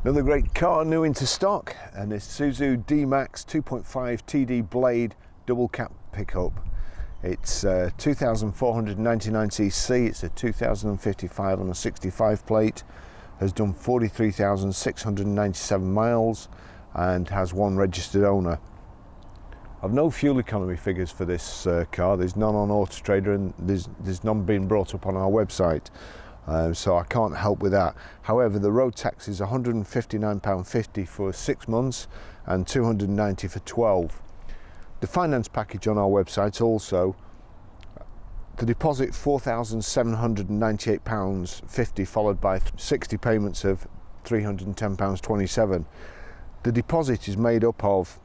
Another great car new into stock, and this Isuzu D-Max 2.5 TD Blade double cab pickup. It's 2,499cc, it's a 2055 on a 65 plate, has done 43,697 miles and has one registered owner. I've no fuel economy figures for this car. There's none on Auto Trader, and there's none being brought up on our website. So I can't help with that. However, the road tax is £159.50 for 6 months and £290 for 12. The finance package on our website also, the deposit £4,798.50 followed by 60 payments of £310.27. The deposit is made up of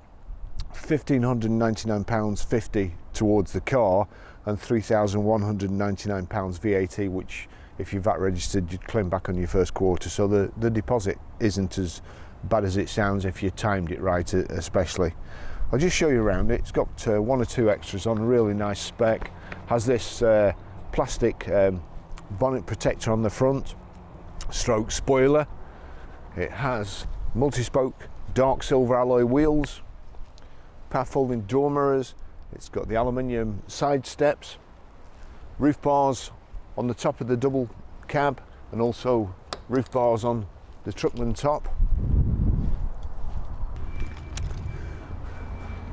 £1,599.50 towards the car and £3,199 VAT, which if you're VAT registered, you'd claim back on your first quarter. So the deposit isn't as bad as it sounds if you timed it right, especially. I'll just show you around it. It's got one or two extras on, a really nice spec. Has this plastic bonnet protector on the front, stroke spoiler. It has multi-spoke dark silver alloy wheels, power folding door mirrors. It's got the aluminium side steps, roof bars on the top of the double cab, and also roof bars on the truckman top.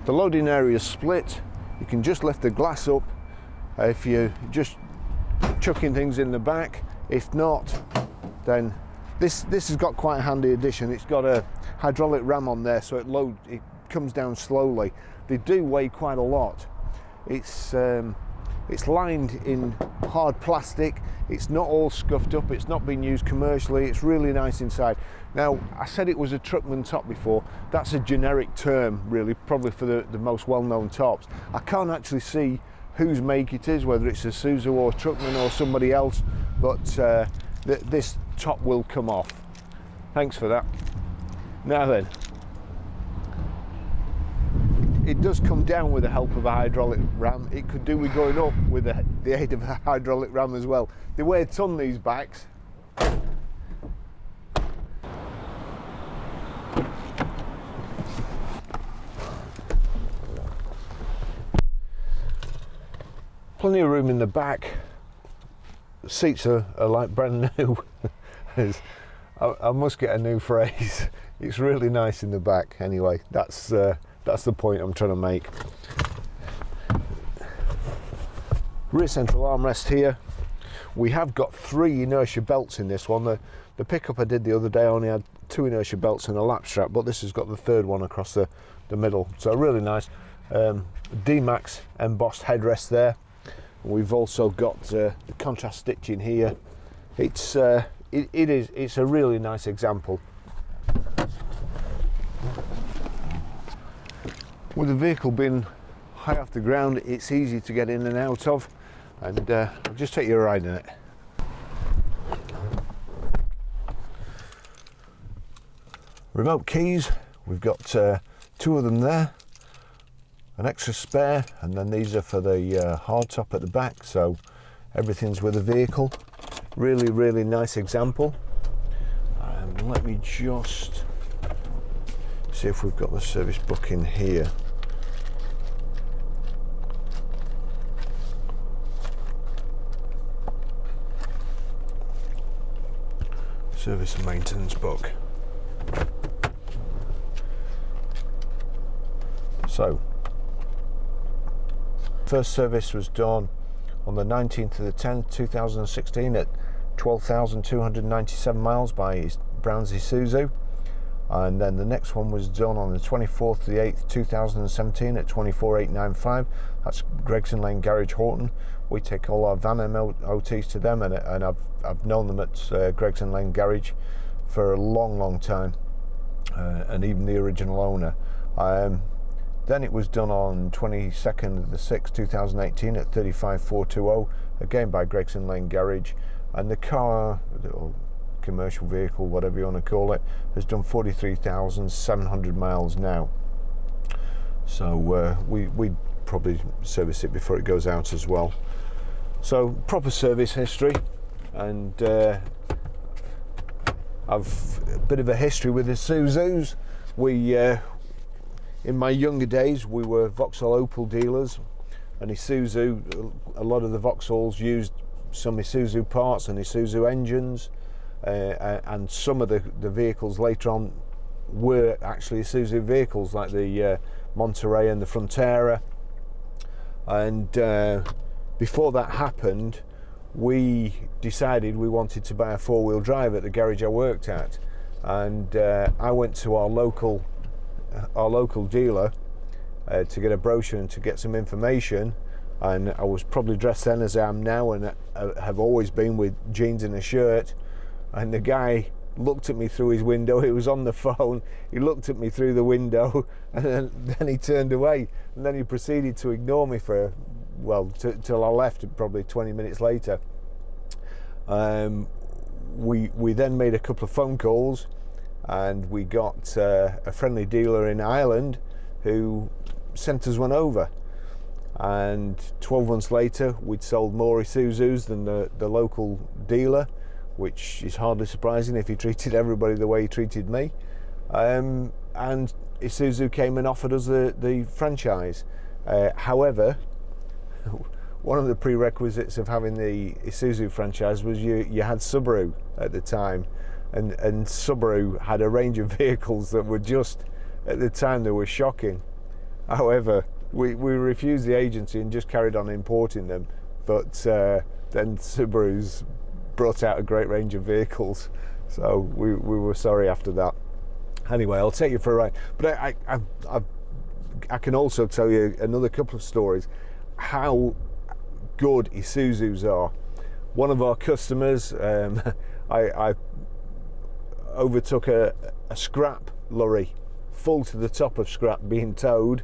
The loading area is split. You can just lift the glass up if you're just chucking things in the back. If not, then this has got quite a handy addition. It's got a hydraulic ram on there, so it comes down slowly. They do weigh quite a lot. It's lined in hard plastic. It's not all scuffed up. It's not been used commercially. It's really nice inside. Now, I said it was a truckman top before. That's a generic term, really, probably for the most well-known tops. I can't actually see whose make it is, whether it's a Isuzu or truckman or somebody else, but this top will come off. Thanks for that. Now then, it does come down with the help of a hydraulic ram. It could do with going up with the aid of a hydraulic ram as well. They weigh a ton, these backs. Plenty of room in the back. The seats are like brand new. I must get a new phrase. It's really nice in the back. Anyway, that's the point I'm trying to make. Rear central armrest here. We have got 3 inertia belts in this one. The pickup I did the other day only had 2 inertia belts and a lap strap, but this has got the 3rd one across the middle. So really nice. D-Max embossed headrest there. We've also got the contrast stitching here. It's a really nice example. With the vehicle being high off the ground, it's easy to get in and out of, and I'll just take you a ride in it. Remote keys, we've got 2 of them there, an extra spare, and then these are for the hard top at the back, so everything's with the vehicle. Really, really nice example. Let me just see if we've got the service book in here. Service and maintenance book. So, first service was done on the 19th of the 10th 2016 at 12,297 miles by Brown's Isuzu, and then the next one was done on the 24th of the 8th 2017 at 24,895. That's Gregson Lane Garage, Horton. We take all our van MOTs to them, and I've known them at Gregson Lane Garage for a long time, and even the original owner. Then it was done on 22nd of the 6th 2018 at 35,420, again by Gregson Lane Garage, and the car, or commercial vehicle, whatever you want to call it, has done 43,700 miles now. So we'd probably service it before it goes out as well. So proper service history, and I've a bit of a history with Isuzus. In my younger days, we were Vauxhall Opel dealers, and Isuzu, a lot of the Vauxhalls used some Isuzu parts and Isuzu engines, and some of the vehicles later on were actually Isuzu vehicles, like the Monterey and the Frontera. And before that happened, we decided we wanted to buy a four-wheel drive at the garage I worked at, and I went to our local dealer to get a brochure and to get some information. And I was probably dressed then as I am now, and have always been, with jeans and a shirt. And the guy looked at me through his window. He was on the phone. He looked at me through the window, and then he turned away, and then he proceeded to ignore me for, well, till I left, probably 20 minutes later. We then made a couple of phone calls, and we got a friendly dealer in Ireland who sent us one over. And 12 months later, we'd sold more Isuzus than the local dealer, which is hardly surprising if he treated everybody the way he treated me. And Isuzu came and offered us the franchise. However, one of the prerequisites of having the Isuzu franchise was you had Subaru at the time, and Subaru had a range of vehicles that were just, at the time, they were shocking. However, we refused the agency and just carried on importing them, but then Subaru's brought out a great range of vehicles, so we were sorry after that. Anyway, I'll take you for a ride, but I can also tell you another couple of stories how good Isuzus are. One of our customers, I overtook a scrap lorry full to the top of scrap being towed,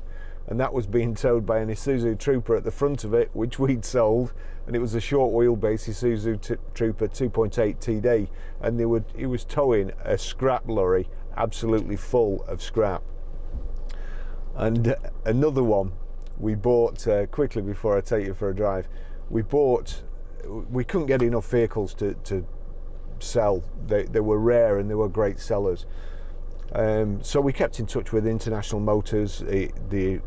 and that was being towed by an Isuzu Trooper at the front of it, which we'd sold, and it was a short wheelbase Isuzu Trooper 2.8 TD, and he was towing a scrap lorry absolutely full of scrap. And another one we bought, quickly before I take you for a drive, we couldn't get enough vehicles to sell. They were rare and they were great sellers. So we kept in touch with International Motors, the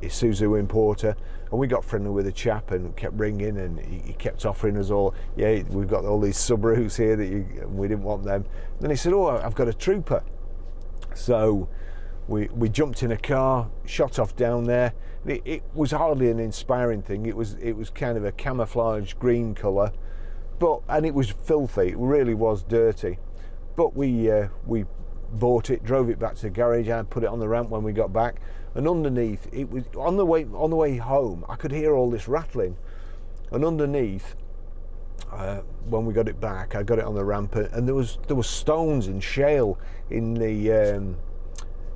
Isuzu importer, and we got friendly with a chap and kept ringing, and he kept offering us all, yeah, we've got all these Subarus here we didn't want them. And then he said, oh, I've got a Trooper. So we jumped in a car, shot off down there. It was hardly an inspiring thing. It was kind of a camouflage green colour, and it was filthy. It really was dirty. But we bought it, drove it back to the garage, and put it on the ramp when we got back. And underneath, it was on the way home, I could hear all this rattling. And underneath, when we got it back, I got it on the ramp, and there was stones and shale in the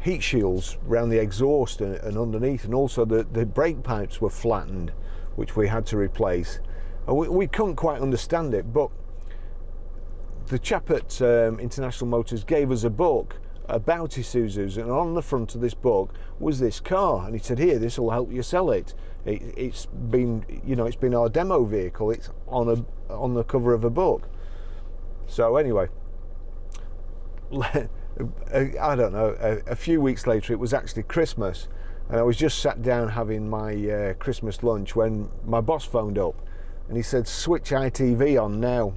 heat shields around the exhaust and underneath, and also the brake pipes were flattened, which we had to replace. And we couldn't quite understand it, but the chap at International Motors gave us a book about Isuzus, and on the front of this book was this car, and he said, here, this will help you sell it. It's been our demo vehicle. It's on the cover of a book. So anyway, I don't know, a few weeks later, it was actually Christmas, and I was just sat down having my Christmas lunch when my boss phoned up, and he said, switch ITV on now.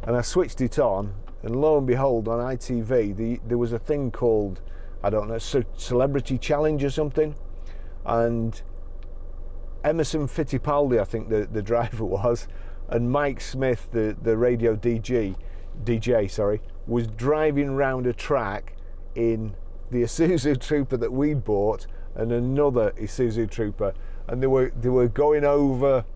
And I switched it on, and lo and behold, on ITV there was a thing called, I don't know, Celebrity Challenge or something, and Emerson Fittipaldi, I think the driver was, and Mike Smith, the radio DJ, was driving round a track in the Isuzu Trooper that we'd bought and another Isuzu Trooper, and they were going over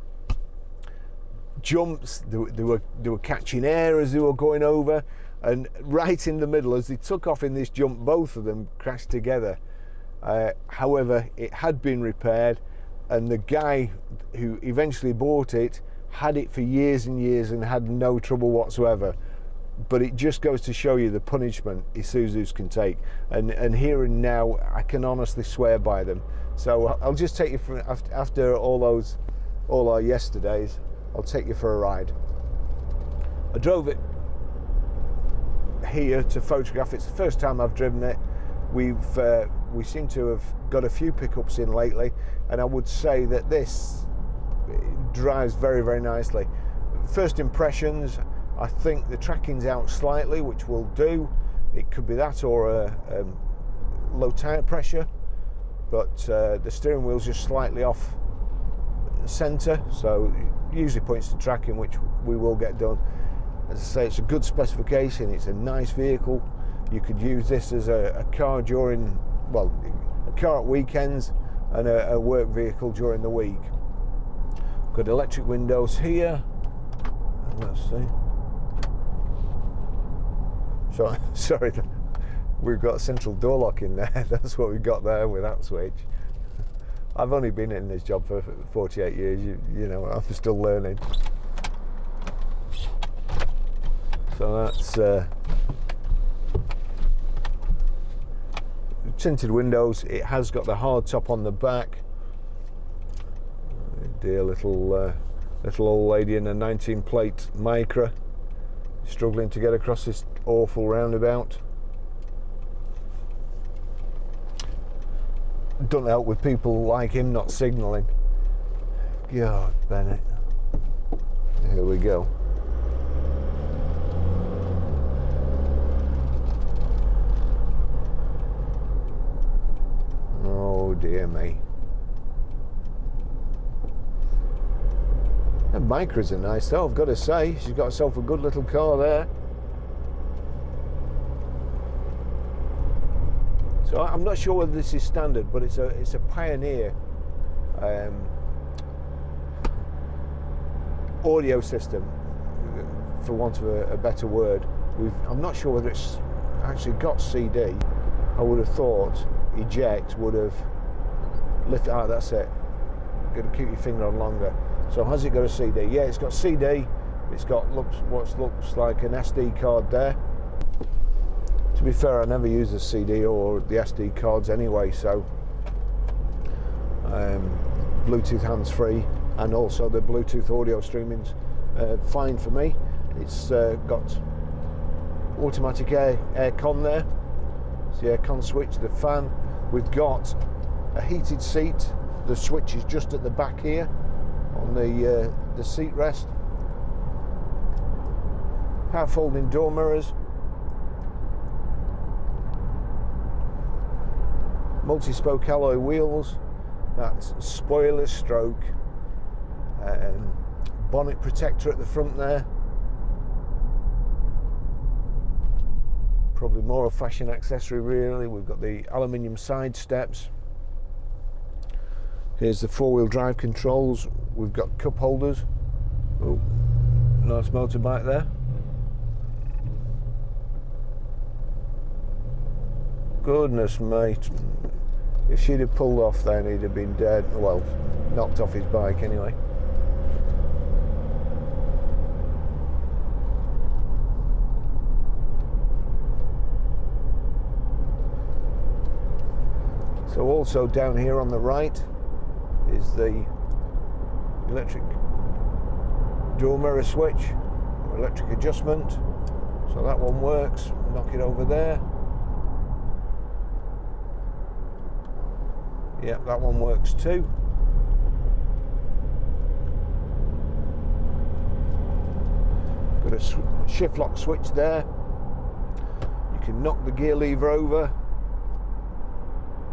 jumps. They were catching air as they were going over, and right in the middle, as they took off in this jump, both of them crashed together. However, it had been repaired, and the guy who eventually bought it had it for years and years and had no trouble whatsoever. But it just goes to show you the punishment Isuzus can take, and here and now I can honestly swear by them. So I'll just take you from after all our yesterdays, I'll take you for a ride. I drove it here to photograph. It's the first time I've driven it. We seem to have got a few pickups in lately, and I would say that this drives very, very nicely. First impressions, I think the tracking's out slightly, which will do. It could be that or a low tyre pressure, but the steering wheel's just slightly off centre, so it usually points to tracking, which we will get done. As I say, it's a good specification, it's a nice vehicle. You could use this as a car during, well, a car at weekends and a work vehicle during the week. Got electric windows here. Let's see. So, sorry, we've got a central door lock in there. That's what we've got there with that switch. I've only been in this job for 48 years. You know, I'm still learning. So that's tinted windows. It has got the hard top on the back. Dear little old lady in a 19 plate Micra, struggling to get across this awful roundabout. Doesn't help with people like him not signalling. God, Bennett. Here we go. Oh dear me. That Micras are nice though, I've got to say. She's got herself a good little car there. So I'm not sure whether this is standard, but it's a Pioneer audio system, for want of a better word. I'm not sure whether it's actually got CD. I would have thought eject would have lifted. Ah, that's it. Got to keep your finger on longer. So has it got a CD? Yeah, it's got CD. It's got what looks like an SD card there. To be fair, I never use the CD or the SD cards anyway, so Bluetooth hands-free and also the Bluetooth audio streaming's fine for me. It's got automatic aircon there. It's the aircon switch, the fan. We've got a heated seat. The switch is just at the back here on the seat rest. Power folding door mirrors. Multi-spoke alloy wheels. That's spoiler stroke bonnet protector at the front there. Probably more a fashion accessory really. We've got the aluminium side steps. Here's the four-wheel drive controls. We've got cup holders. Oh, nice motorbike there. Goodness mate, if she'd have pulled off then he'd have been dead. Well, knocked off his bike anyway. So also down here on the right is the electric door mirror switch, or electric adjustment. So that one works. Knock it over there. Yep, that one works too. Got a shift lock switch there. You can knock the gear lever over.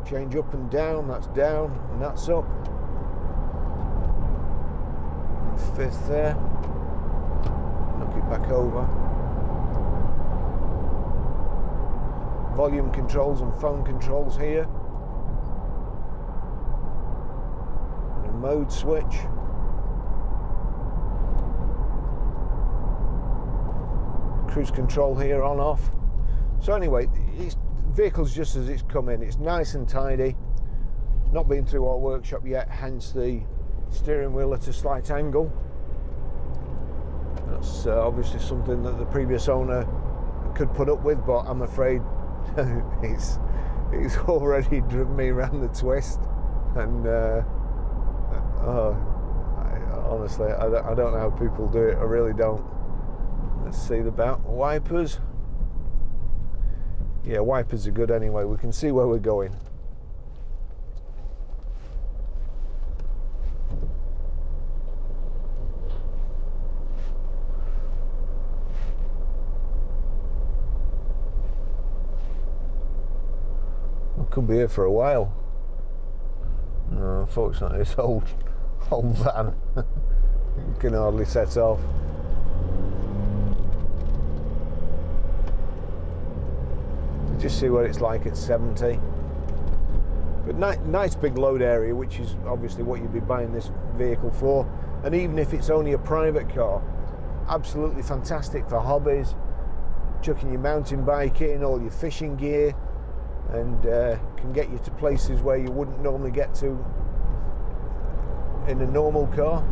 Change up and down, that's down and that's up. And fifth there. Knock it back over. Volume controls and phone controls here. Mode switch. Cruise control here on off. So anyway, the vehicle's just as it's come in. It's nice and tidy. It's not been through our workshop yet, hence the steering wheel at a slight angle. That's obviously something that the previous owner could put up with, but I'm afraid it's already driven me around the twist, and honestly, I don't know how people do it. I really don't. Let's see the back wipers. Yeah, wipers are good anyway. We can see where we're going. We could be here for a while. No, unfortunately, this old van can hardly set off. Just see what it's like at 70. But nice big load area, which is obviously what you'd be buying this vehicle for. And even if it's only a private car, absolutely fantastic for hobbies, chucking your mountain bike in, all your fishing gear, and can get you to places where you wouldn't normally get to in a normal car.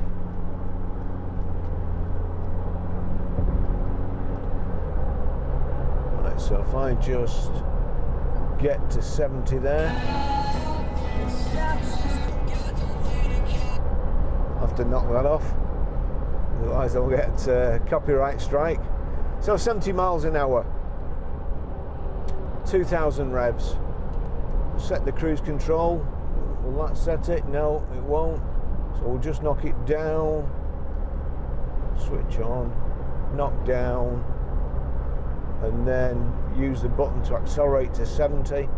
Right, so if I just get to 70 there, I'll have to knock that off, otherwise I'll get a copyright strike. So 70 miles an hour, 2,000 revs. Set the cruise control. Will that set it? No, it won't. So we'll just knock it down. Switch on, knock down, and then use the button to accelerate to 70.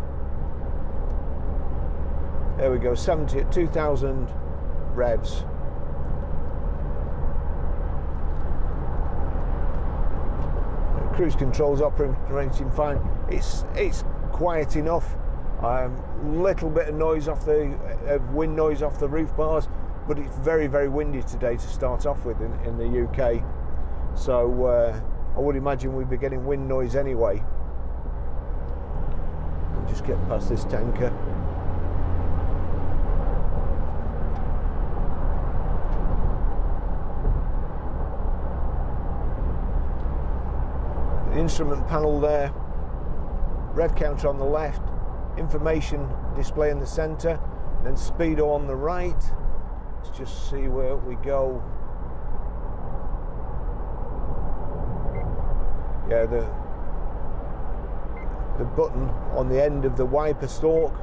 There we go, 70 at 2,000 revs. Cruise control's operating fine. It's quiet enough. Little bit of noise off wind noise off the roof bars, but it's very, very windy today to start off with in the UK. So I would imagine we'd be getting wind noise anyway. We'll just get past this tanker. The instrument panel there, rev counter on the left, information display in the center, then speedo on the right. Let's just see where we go. Yeah, the button on the end of the wiper stalk,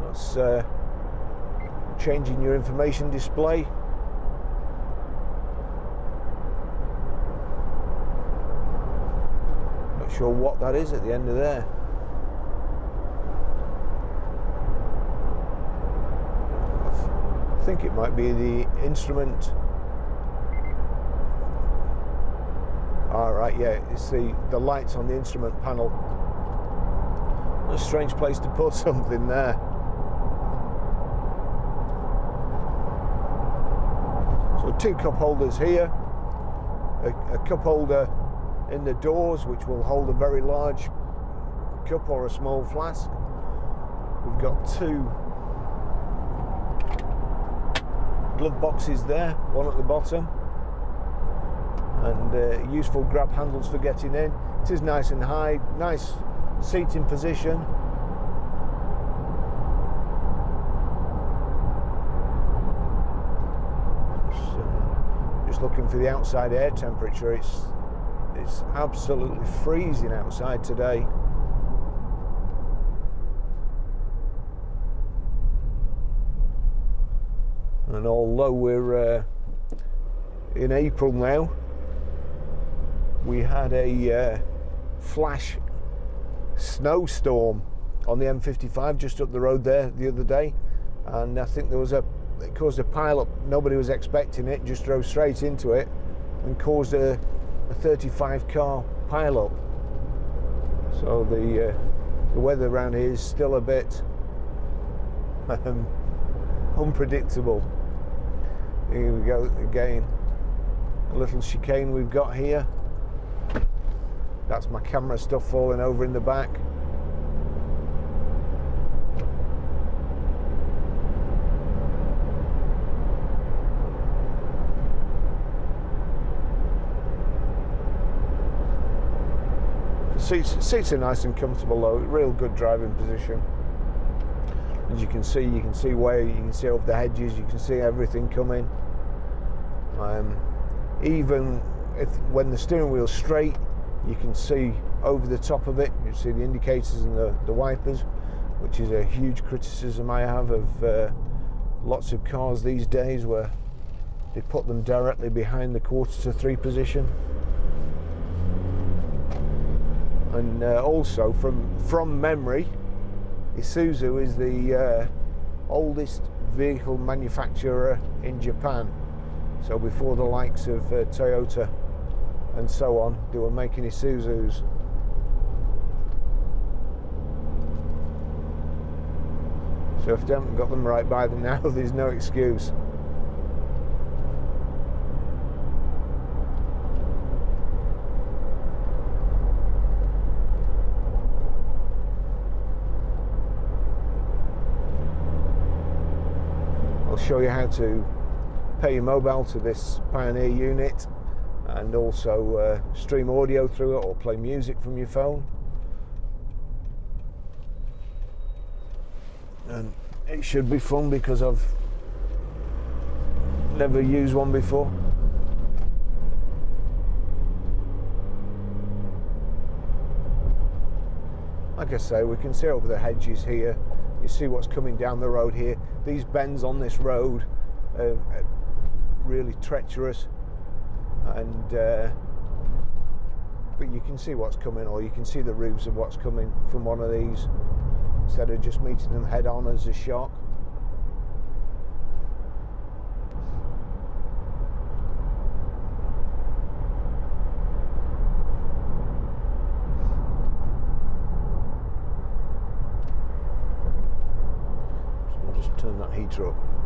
that's changing your information display. Not sure what that is at the end of there. I think it might be the instrument. Alright, yeah, it's the lights on the instrument panel. A strange place to put something there. So 2 cup holders here, a cup holder in the doors which will hold a very large cup or a small flask. We've got 2 glove boxes there, one at the bottom, and useful grab handles for getting in. It is nice and high, nice seating position. Just looking for the outside air temperature. It's absolutely freezing outside today. And although we're in April now, we had a flash snowstorm on the M55 just up the road there the other day, and I think it caused a pile-up. Nobody was expecting it, just drove straight into it and caused a 35 car pile-up. So the weather around here is still a bit unpredictable. Here we go again, a little chicane we've got here. That's my camera stuff falling over in the back. Seats are nice and comfortable though, real good driving position. As you can see where you can see over the hedges, you can see everything coming. Even when the steering wheel's straight, you can see over the top of it. You see the indicators and the wipers, which is a huge criticism I have of lots of cars these days, where they put them directly behind the 2:45 position. And also from memory, Isuzu is the oldest vehicle manufacturer in Japan. So before the likes of Toyota and so on, they were making Isuzus. So if they haven't got them right by them now, there's no excuse. I'll show you how to pair your mobile to this Pioneer unit, and also stream audio through it or play music from your phone. And it should be fun because I've never used one before. Like I say, we can see over the hedges here. You see what's coming down the road here. These bends on this road are really treacherous, and but you can see what's coming, or you can see the roofs of what's coming from one of these, instead of just meeting them head on as a shock. So I'll just turn that heater up.